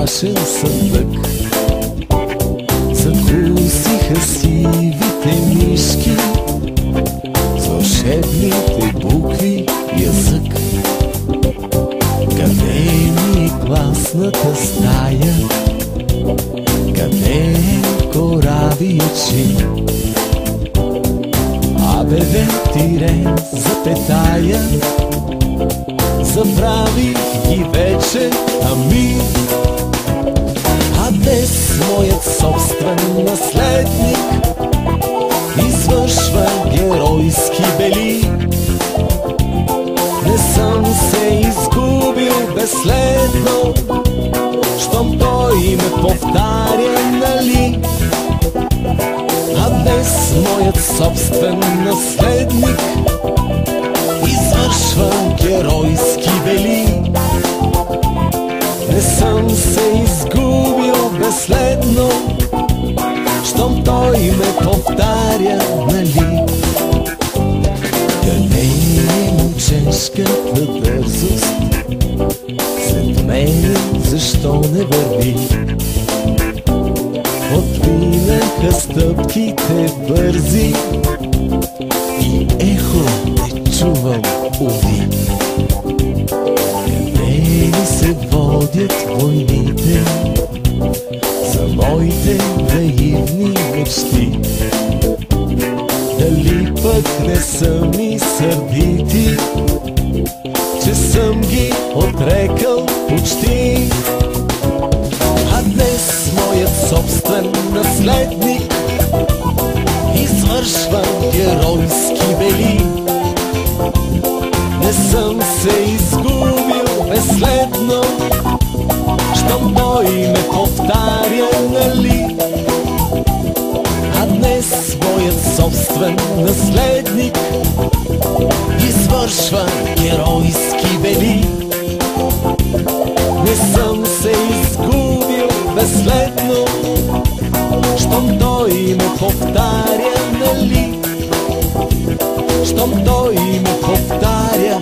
страшен съдък. Закусиха сивите мишки с вълшебните букви язък. Къде ми е класната стая? Къде е коравичи? АБВ тире запетая, забравих ги вече, ами. А днес моят собствен наследник извършва геройски бели. Не съм се изгубил безследно, щом той ме повтаря, нали? А днес моят собствен наследник извършва геройски бели. Не съм се изгубил безследно, щом той ме повтаря, нали? Къде е момчешката дързост? След мен защо не върви? Отминаха стъпките бързи и ехо не чувам, уви. Къде ли се водят войните за моите наивни мечти? Дали пък не са ми сърдити, че съм ги отрекал почти? А днес моят собствен наследник извършва геройски бели. Не съм се изгубил безследно, щом той ме повтаря, нали? А днес моят собствен наследник извършва геройски бели. Не съм се изгубил безследно, щом той ме повтаря, нали? Щом той ме повтаря,